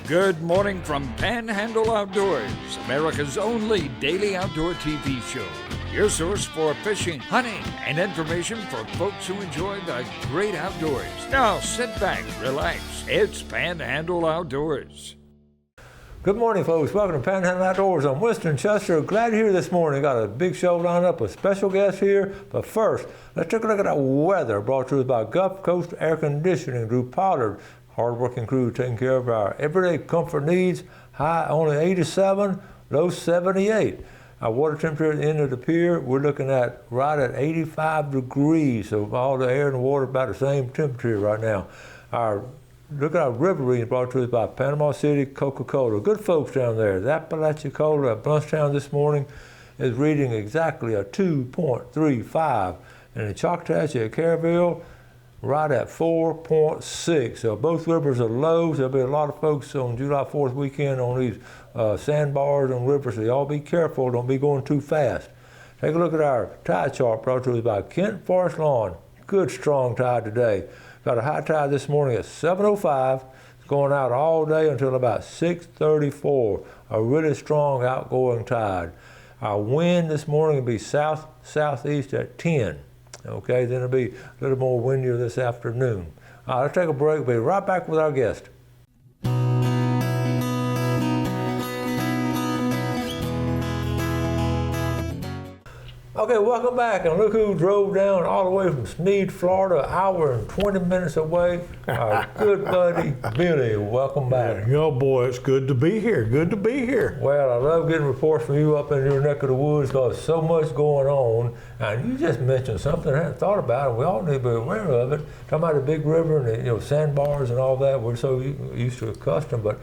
Good morning from Panhandle Outdoors, America's only daily outdoor TV show. Your source for fishing, hunting, and information for folks who enjoy the great outdoors. Now sit back, relax. It's Panhandle Outdoors. Good morning, folks. Welcome to Panhandle Outdoors. I'm Winston Chester. Glad you're here this morning. Got a big show lined up with special guests here. But first, let's take a look at our weather brought to us by Gulf Coast Air Conditioning Group Pollard. Hard-working crew taking care of our everyday comfort needs. High only 87, low 78. Our water temperature at the end of the pier, we're looking at right at 85 degrees. So all the air and the water about the same temperature right now. Look at our river reading brought to us by Panama City Coca-Cola. Good folks down there. The Apalachicola at Bluntstown this morning is reading exactly a 2.35. And the Choctaw at Caryville, right at 4.6. So both rivers are low. So there'll be a lot of folks on July 4th weekend on these sandbars and rivers. So y'all be careful. Don't be going too fast. Take a look at our tide chart brought to us by Kent Forest Lawn. Good strong tide today. Got a high tide this morning at 7:05. It's going out all day until about 6:34. A really strong outgoing tide. Our wind this morning will be south-southeast at 10. Okay, then it'll be a little more windier this afternoon. All right, let's take a break. We'll be right back with our guest. Okay, welcome back. And look who drove down all the way from Sneed, Florida, an hour and 20 minutes away. Our good buddy, Billy. Welcome back. Oh boy, it's good to be here. Good to be here. Well, I love getting reports from you up in your neck of the woods because so much going on. And you just mentioned something I hadn't thought about, and we all need to be aware of it. Talking about the big river and the sandbars and all that, we're so used to accustomed. But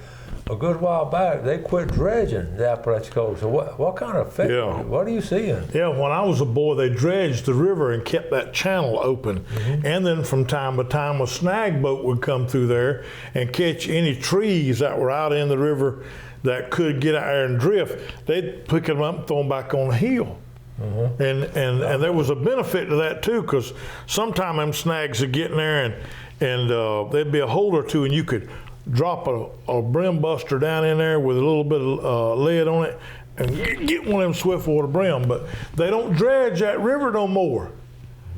a good while back, they quit dredging the Apalachicola. So what kind of effect? Yeah. What are you seeing? Yeah, when I was a boy, they dredged the river and kept that channel open. Mm-hmm. And then from time to time, a snag boat would come through there and catch any trees that were out in the river that could get out there and drift. They'd pick them up and throw them back on the hill. Mm-hmm. And there was a benefit to that too, because sometimes them snags would get in there and there'd be a hole or two and you could drop a brim buster down in there with a little bit of lead on it and get one of them swiftwater brim. But they don't dredge that river no more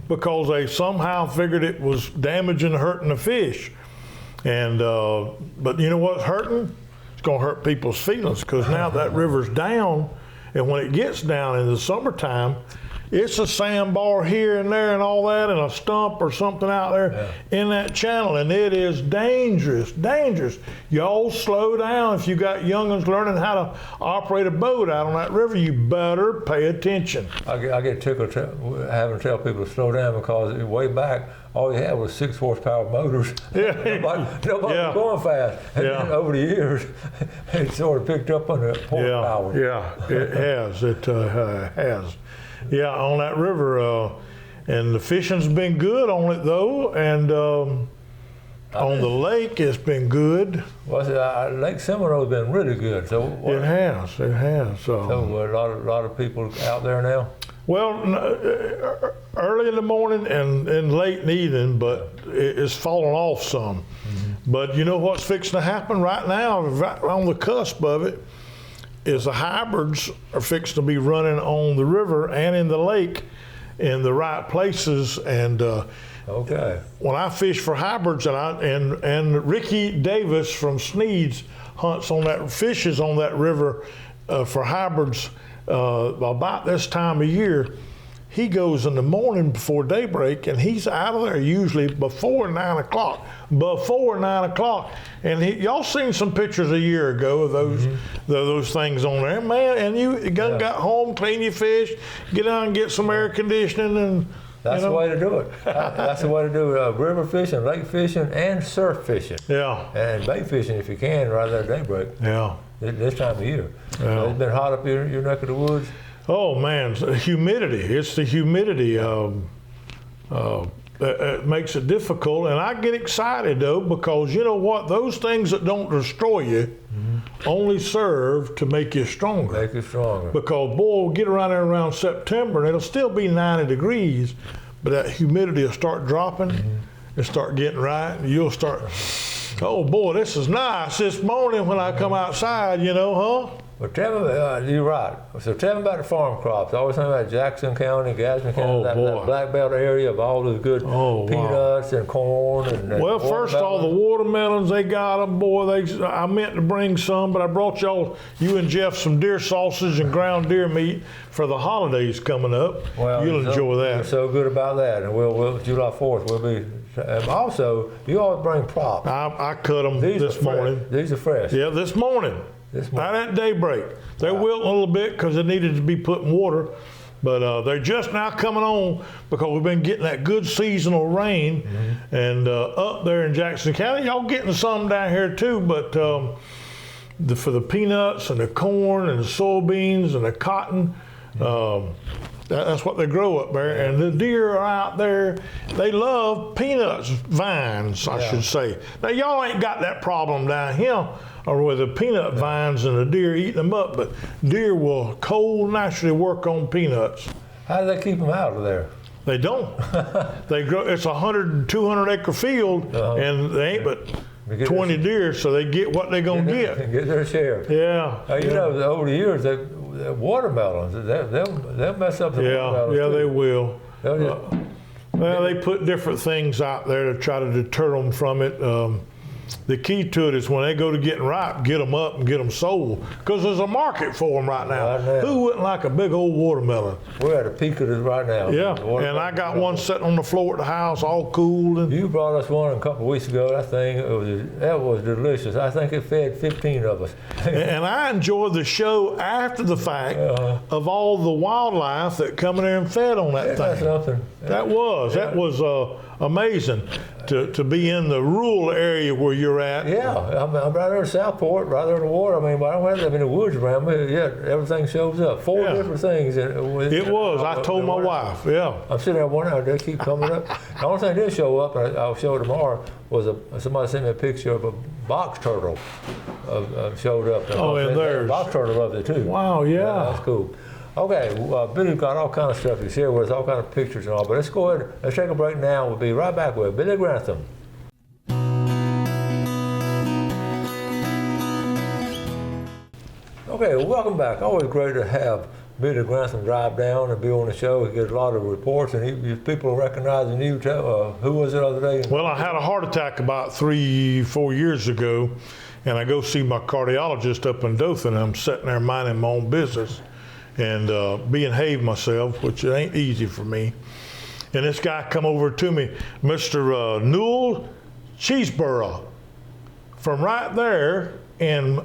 because they somehow figured it was damaging and hurting the fish. And but you know what's hurting? It's going to hurt people's feelings because now that river's down, and when it gets down in the summertime, it's a sandbar here and there and all that, and a stump or something out there in that channel, and it is dangerous, dangerous. Y'all slow down. If you got young'uns learning how to operate a boat out on that river, you better pay attention. I get tickled having to tell people to slow down because way back, all you had was 6 horsepower motors. Yeah. Nobody was going fast. And then over the years, it sort of picked up on the horsepower. Yeah, it has. It has. Yeah, on that river, and the fishing's been good on it though, and on the lake it's been good. Well, Lake Seminole's been really good. So it has. So a lot of people out there now. Well, early in the morning and late in the evening, but it's fallen off some. Mm-hmm. But you know what's fixing to happen right now, right on the cusp of it, is the hybrids are fixed to be running on the river and in the lake in the right places. And when I fish for hybrids, and Ricky Davis from Sneed's fishes on that river for hybrids about this time of year, he goes in the morning before daybreak, and he's out of there usually before 9 o'clock. And y'all seen some pictures a year ago of those things on there, man. And you got home, clean your fish, get out and get some air conditioning, and that's the way to do it. That's the way to do it. River fishing, lake fishing, and surf fishing. Yeah. And bait fishing if you can, right there at daybreak. Yeah. This time of year. Yeah. It's been hot up here in your neck of the woods. Oh man, humidity. It's the humidity. It makes it difficult, and I get excited though because you know what? Those things that don't destroy you only serve to make you stronger. Make you stronger. Because boy, we'll get around there around September, and it'll still be 90 degrees, but that humidity will start dropping and start getting right, and you'll start Oh boy, this is nice this morning when I come outside, huh? Well, tell me, you're right. So tell me about the farm crops. I always think about Jackson County, Gadsden County, that Black Belt area of all the good peanuts and corn. And well, first of all, the watermelons, they got them, boy. I meant to bring some, but I brought you and Jeff, some deer sausage and ground deer meat for the holidays coming up. Well, you'll enjoy that. You're so good about that. And we'll July 4th, we'll be. Also, you always bring props. I cut them this morning. These are fresh. Yeah, this morning. Right at daybreak. They're wilting a little bit because they needed to be put in water, but they're just now coming on because we've been getting that good seasonal rain. And up there in Jackson County, y'all getting some down here too, but for the peanuts and the corn and the soybeans and the cotton, that's what they grow up there. And the deer are out there. They love peanuts, vines, I should say. Now, y'all ain't got that problem down here, or with the peanut vines and the deer eating them up, but deer will cold naturally work on peanuts. How do they keep them out of there? They don't. They grow. It's 100 and 200 acre field, and they ain't but 20 deer, so they get what they gonna get. Get their share. Yeah. You know, over the years, the watermelons, they'll mess up the watermelons. Yeah, too. they will. Well, they put different things out there to try to deter them from it. The key to it is when they go to getting ripe, get them up and get them sold, because there's a market for them right now. Who wouldn't like a big old watermelon? We're at a peak of this right now. Yeah, and I got one sitting on the floor at the house, all cool. And you brought us one a couple of weeks ago. That was delicious. I think it fed 15 of us. And I enjoyed the show after the fact of all the wildlife that come in there and fed on that thing. That's something. That was amazing to be in the rural area where you're at. Yeah, I'm right there in Southport, right there in the water. I mean, I don't have to live in the woods around me. Yeah, everything shows up. Four different things. It was. I told my wife. Yeah. I'm sitting there wondering, they keep coming up. The only thing that did show up, and I'll show it tomorrow, was somebody sent me a picture of a box turtle showed up. And there's box turtle loved it too. Wow, yeah. That's cool. Okay, Billy's got all kind of stuff to share with us, all kind of pictures and all, but let's go ahead, let's take a break now. We'll be right back with Billy Grantham. Okay, well, welcome back. Always great to have Billy Grantham drive down and be on the show. He gets a lot of reports, and people recognizing you. Who was it the other day? Well, I had a heart attack about 3-4 years ago, and I go see my cardiologist up in Dothan. I'm sitting there minding my own business and behave myself, which ain't easy for me. And this guy come over to me, Mr. Newell Cheeseborough, from right there in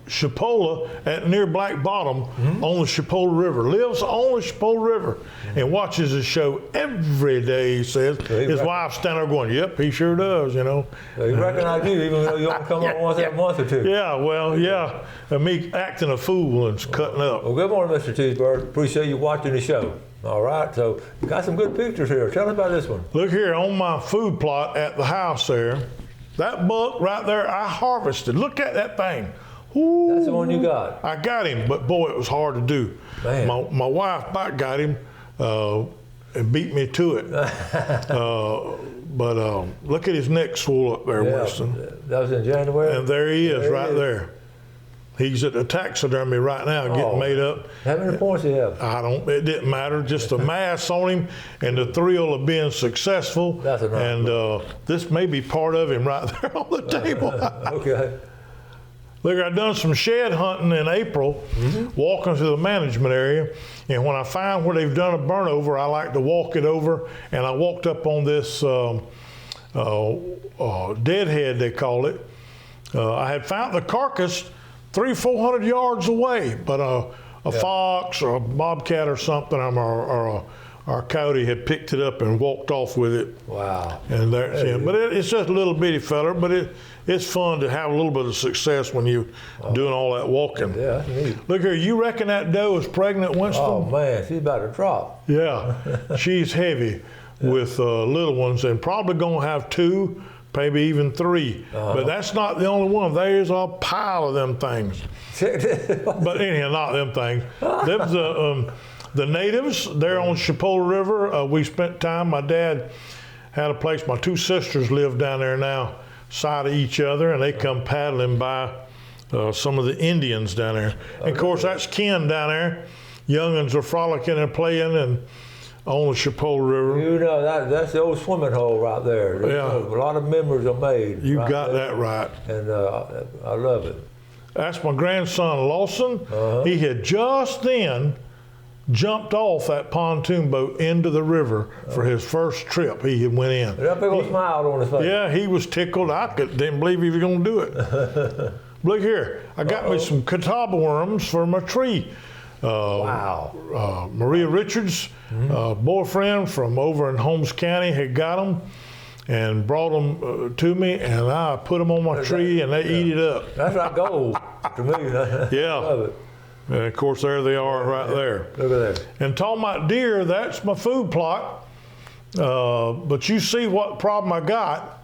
Chipola at near Black Bottom on the Chipola River. Lives on the Chipola River and watches the show every day, he says. His wife's standing there going, yep, he sure does, Well, he recognized you even though you only come on once every month or two. Yeah, well, yeah. And me acting a fool and cutting up. Well, good morning, Mr. Cheeseburger. Appreciate you watching the show. All right, so you got some good pictures here. Tell us about this one. Look here on my food plot at the house there. That buck right there, I harvested. Look at that thing. Ooh, that's the one you got. I got him, but boy, it was hard to do. Man. My wife back got him and beat me to it. But look at his neck swole up there, Winston. That was in January? And there he is, right there. He's at the taxidermy right now getting made up. How many points do you have? It didn't matter. Just the mass on him and the thrill of being successful. That's a nice and this may be part of him right there on the table. Okay. Look, I done some shed hunting in April, walking through the management area. And when I find where they've done a burn over, I like to walk it over. And I walked up on this deadhead, they call it. I had found the carcass 300-400 yards away, but a fox or a bobcat or something or a coyote had picked it up and walked off with it. Wow. And there's him. But it's just a little bitty feller, but it's fun to have a little bit of success when you're doing all that walking. Yeah, that's neat. Look here, you reckon that doe is pregnant, Winston? Oh man, she's about to drop. Yeah, she's heavy with little ones and probably gonna have 2, maybe even 3. But that's not the only one. There's a pile of them things. But anyhow, not them things. Them the natives, they're on Chipola River. We spent time, my dad had a place, my 2 sisters live down there now. side of each other, and they come paddling by some of the Indians down there. And of course, that's kin down there. Young'uns are frolicking and playing and on the Chipotle River. You know, that's the old swimming hole right there. Yeah. A lot of memories are made. You right got there. that right. And I love it. That's my grandson Lawson. He had just then jumped off that pontoon boat into the river for his first trip. He had went in. That big old smile on his face. Yeah, he was tickled. Didn't believe he was going to do it. Look here, I got me some catawba worms for my tree. Wow. Maria Richards' boyfriend from over in Holmes County had got them and brought them to me, and I put them on my tree, and they eat it up. That's like gold to me. Yeah. Love it. And of course, there they are right there. Look at that. And talking about deer, that's my food plot. But you see what problem I got.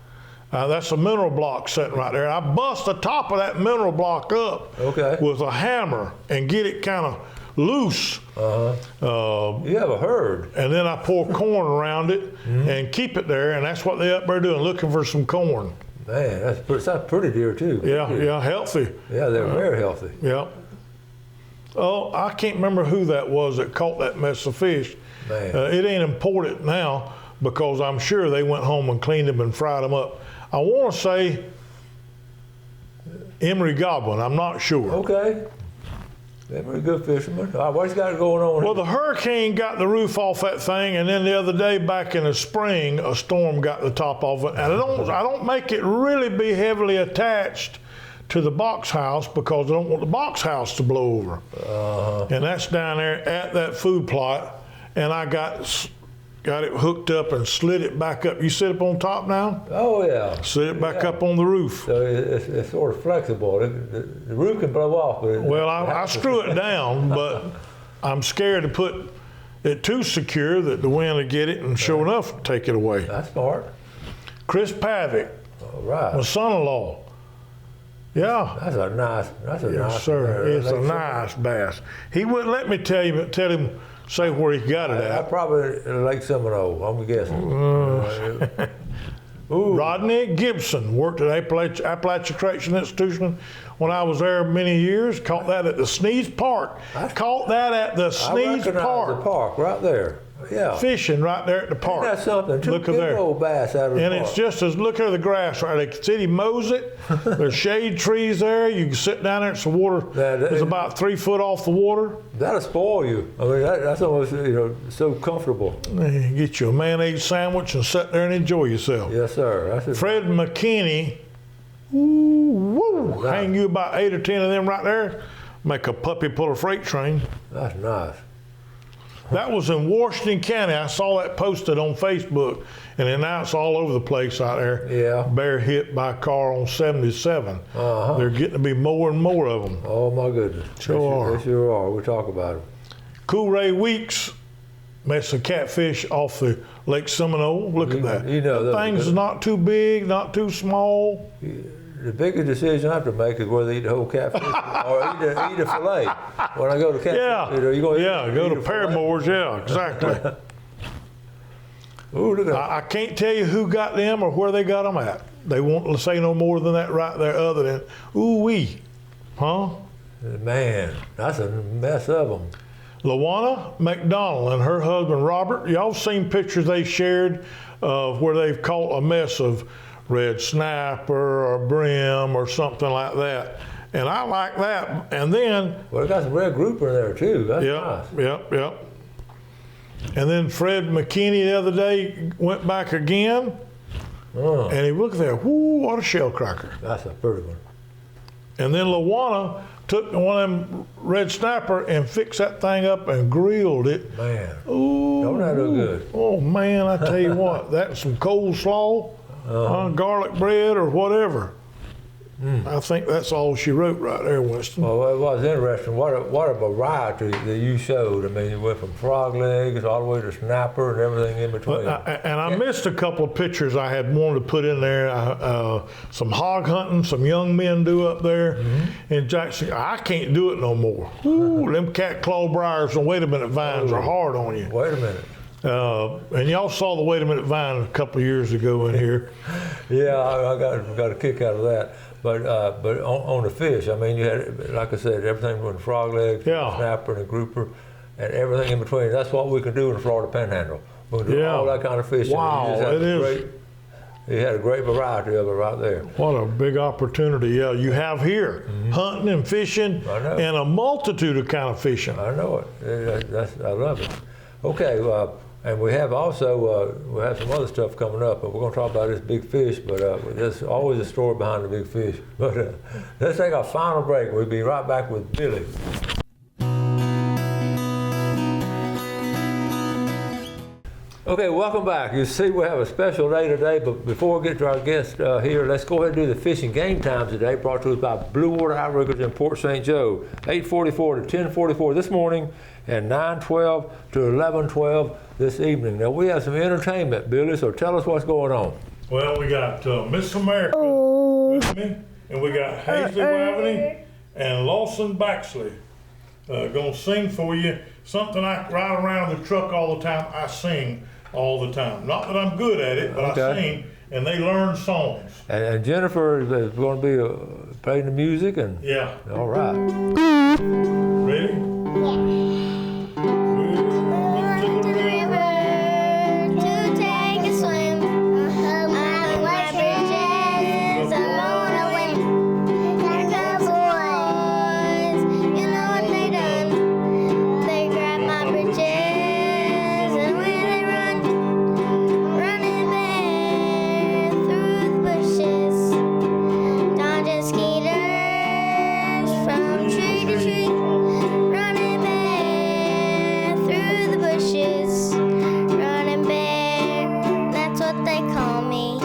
That's a mineral block sitting right there. I bust the top of that mineral block up with a hammer and get it kind of loose. You have a herd. And then I pour corn around it and keep it there, and that's what they're up there doing, looking for some corn. Man, that's pretty deer too. Yeah, healthy. Yeah, they're very healthy. Yeah. Oh, I can't remember who that was that caught that mess of fish. Man. It ain't important now because I'm sure they went home and cleaned them and fried them up. I want to say Emery Godwin. I'm not sure. Okay. They're a good fisherman. All right, what's got going on Well, here? the hurricane got the roof off that thing, and then the other day, back in the spring, a storm got the top off it. And I don't make it really be heavily attached to the box house because I don't want the box house to blow over. And that's down there at that food plot, and I got it hooked up and slid it back up. You sit up on top now? Oh, yeah. Slid it back up on the roof. So it's sort of flexible. The roof can blow off. But Well, I screw it down, but I'm scared to put it too secure that the wind will get it and sure enough take it away. That's smart. Chris Pavick, All right. my son-in-law. Yeah. That's a nice Yes, sir. It's a nice bass. He wouldn't let me tell him, say where he got it I at. probably Lake Seminole, I'm guessing. Ooh. Rodney Gibson worked at Appalachian Correction Institution when I was there many years. Caught that at the Sneeze Park. Caught that at the Sneeze I recognize Park. the park right there. Yeah. Fishing right there at the park. That's something. Look at big there. old bass out of the And park. it's just as, look at the grass right there. The city mows it. There's shade trees there. You can sit down there. It's the water. It's about 3 foot off the water. That'll spoil you. I mean, that's almost, so comfortable. You get you a mayonnaise sandwich and sit there and enjoy yourself. Yes, sir. That's Fred McKinney, woo, hang you about 8 or 10 of them right there. Make a puppy pull a freight train. That's nice. That was in Washington County. I saw that posted on Facebook, and then now it's all over the place out there. Yeah. Bear hit by a car on 77. They're getting to be more and more of them. Oh, my goodness. Sure are. They sure are. We'll talk about it. Cool Ray Weeks met some catfish off the Lake Seminole. Look at that. That thing's not too big, not too small. The biggest decision I have to make is whether to eat the whole catfish or eat a fillet. When I go to catfish, Go to Paramore's. Yeah, exactly. Ooh, look at that. I can't tell you who got them or where they got them at. They won't say no more than that right there other than, ooh-wee. Huh? Man, that's a mess of them. Lawana McDonald and her husband Robert, y'all seen pictures they shared of where they've caught a mess of red snapper or brim or something like that. And I like that. And then... Well, it got some red grouper in there, too. That's nice. Yep. And then Fred McKinney the other day went back again, and he looked there, whoo, what a shell cracker. That's a pretty one. And then Lawana took one of them red snapper and fixed that thing up and grilled it. Man, ooh, don't that look good? Oh, man, I tell you what, that's some coleslaw, garlic bread, or whatever. I think that's all she wrote right there, Winston. Well, it was interesting. What a variety that you showed. I mean, you went from frog legs all the way to snapper and everything in between. And I missed a couple of pictures I had wanted to put in there. Some hog hunting, some young men do up there in Jackson. I can't do it no more. Ooh, them cat claw briars and wait a minute vines are hard on you. Wait a minute. And y'all saw the Wait a Minute Vine a couple of years ago in here. Yeah, I got a kick out of that. But on the fish, I mean, you had, like I said, everything from the frog legs, Yeah. snapper, and the grouper, and everything in between. That's what we can do in the Florida Panhandle. We can do Yeah. all that kind of fishing. Wow, it is. You had a great variety of it right there. What a big opportunity, yeah, you have here. Hunting and fishing I know. and a multitude of kind of fishing. I know it. I love it. Okay, and we have also we have some other stuff coming up, but we're going to talk about this big fish. But there's always a story behind the big fish. But let's take our final break. We'll be right back with Billy. Okay, welcome back. You see, we have a special day today, but before we get to our guest here, let's go ahead and do the fishing game times today, brought to us by Blue Water Outriggers in Port St. Joe, 8:44 to 10:44 this morning, and 9:12 to 11:12 this evening. Now, we have some entertainment, Billy, so tell us what's going on. Well, we got Miss America with me, and we got Hazley Waveney and Lawson Baxley gonna sing for you something I ride around the truck all the time. I sing all the time. Not that I'm good at it, but I sing, and they learn songs. And Jennifer is going to be playing the music, and Yeah. all right. Ready? Went to the river to take a swim. I wet bridges alone a whim. Here comes the boys, you know what they done? They grab my bridges and when they run, running there through the bushes, dodging skeeters from tree to tree. Running bear through the bushes, running bear, that's what they call me.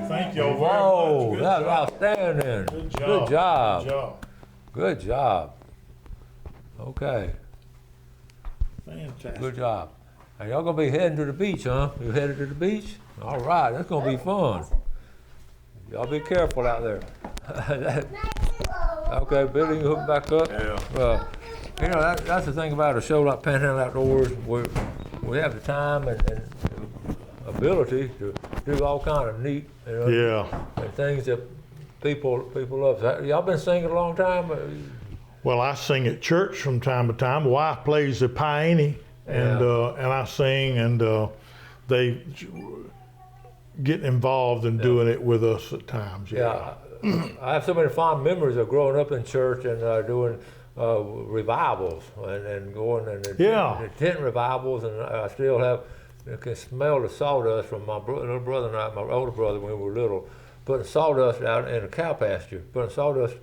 Thank y'all Whoa, very much. Good that's job. outstanding. Good job. Good job. Good job. Good job. Okay, Fantastic. good job. And y'all gonna be heading to the beach, huh? You headed to the beach? All right, that's gonna be fun. Y'all be careful out there. Okay, Billy, you hook back up. Yeah. You know, that's the thing about a show like Panhandle Outdoors. We have the time and ability to do all kind of neat, you know, Yeah. and things that people love. So, y'all been singing a long time? Well, I sing at church from time to time. My wife plays the piano, and I sing, and they get involved in doing it with us at times. Yeah, I have so many fond memories of growing up in church and doing revivals and going and tent revivals, and I still have. I can smell the sawdust from my little brother and I, my older brother when we were little, putting sawdust out in a cow pasture, putting sawdust,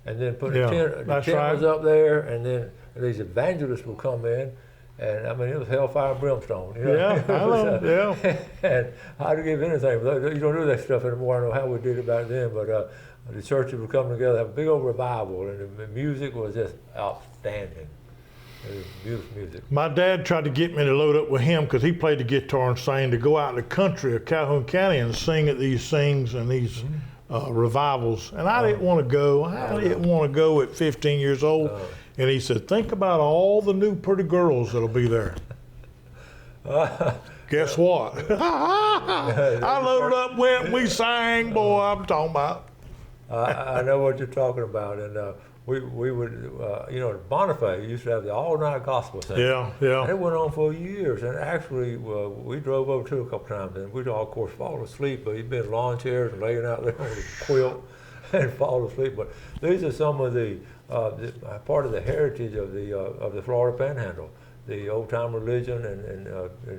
and then putting the tent was up there, and then these evangelists would come in, and I mean it was hellfire and brimstone. You know? Yeah, I know. Yeah. And I'd give anything, but you don't do that stuff anymore. I don't know how we did it back then, but the churches would come together, have a big old revival, and the music was just outstanding. It was beautiful music. My dad tried to get me to load up with him because he played the guitar and sang, to go out in the country of Calhoun County and sing at these things and these revivals. And I didn't want to go. I didn't want to go at 15 years old. And he said, think about all the new pretty girls that'll be there. Guess what? I loaded up, went, we sang, boy, I'm talking about. I know what you're talking about, and we would, you know, Bonifay used to have the all-night gospel singing. Yeah, And yeah. it went on for years, and actually we drove over to it a couple times, and we'd all, of course, fall asleep, but he'd been in lawn chairs and laying out there on the quilt and fall asleep. But these are some of the part of the heritage of the Florida Panhandle, the old-time religion and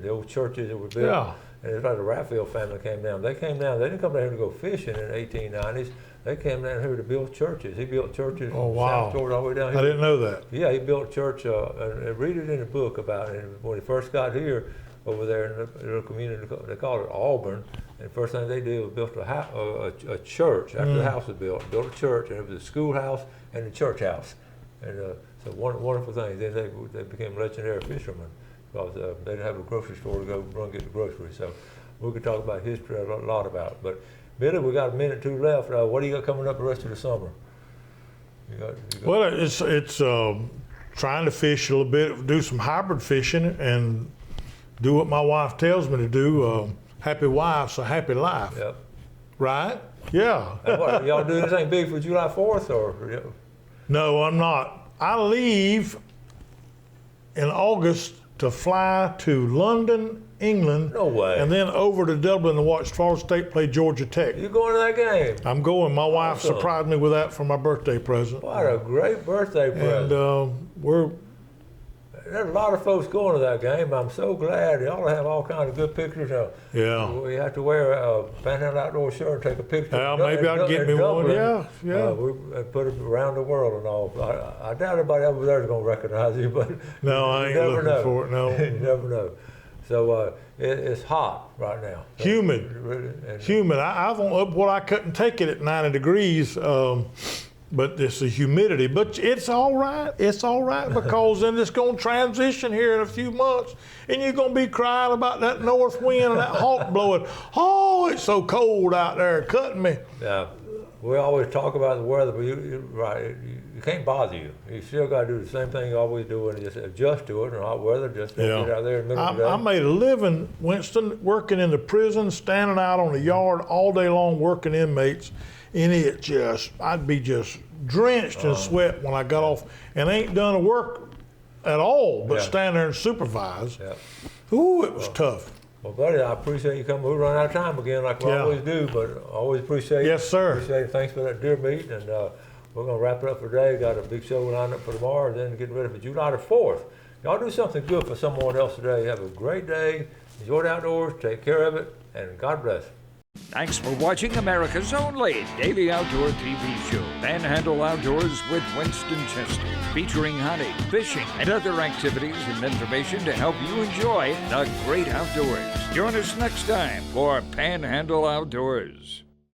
the old churches that were built. Yeah. And it's like the Raphael family came down. They came down. They didn't come down here to go fishing in the 1890s. They came down here to build churches. He built churches Oh, from wow. South Georgia all the way down here. I didn't know that. Yeah, he built a church, and read it in the book about it. And when he first got here, over there in the little community, they called it Auburn, and the first thing they did was built a church after the house was built a church, and it was a schoolhouse and a church house. And so wonderful thing. Then they became legendary fishermen because they didn't have a grocery store to go run and get the groceries. So we could talk about history a lot about it. But Billy, we got a minute or two left. What do you got coming up the rest of the summer? You got Well, it's trying to fish a little bit, do some hybrid fishing, and do what my wife tells me to do. Happy wife's a happy life. Yep. Right? Yeah. And what, y'all do anything big for July 4th or? No, I'm not. I leave in August to fly to London, England. No way. And then over to Dublin to watch Florida State play Georgia Tech. You going to that game? I'm going. My wife Awesome. surprised me with that for my birthday present. What a great birthday present. And There's a lot of folks going to that game. I'm so glad. Y'all have all kinds of good pictures. yeah. We have to wear a Panhandle Outdoor shirt and take a picture. Maybe I'll get me one. Yeah. We put it around the world and all. I doubt everybody over there is going to recognize you, but No, I ain't you never looking know. for it. No. You never know. So it's hot right now. Humid. And Humid. I've on up what I couldn't take it at 90 degrees. But it's the humidity. But it's all right. It's all right because then it's going to transition here in a few months, and you're going to be crying about that north wind and that hawk blowing. Oh, it's so cold out there, cutting me. Yeah, we always talk about the weather, but you can't bother you. You still got to do the same thing you always do and just adjust to it. And hot weather, just get out there in the middle of the day. I made a living, Winston, working in the prison, standing out on the yard all day long, working inmates. And I'd be just drenched in sweat when I got off, and ain't done a work at all, but stand there and supervise. Yeah. Ooh, it was tough. Well, buddy, I appreciate you coming. We're running out of time again, like we always do, but I always appreciate it. Yes, sir. Appreciate it. Thanks for that deer meat, and we're going to wrap it up for today. Got a big show lined up for tomorrow, and then getting ready for July the 4th. Y'all do something good for someone else today. Have a great day. Enjoy the outdoors. Take care of it, and God bless. Thanks for watching America's only daily outdoor TV show, Panhandle Outdoors with Winston Chester, featuring hunting, fishing, and other activities and information to help you enjoy the great outdoors. Join us next time for Panhandle Outdoors.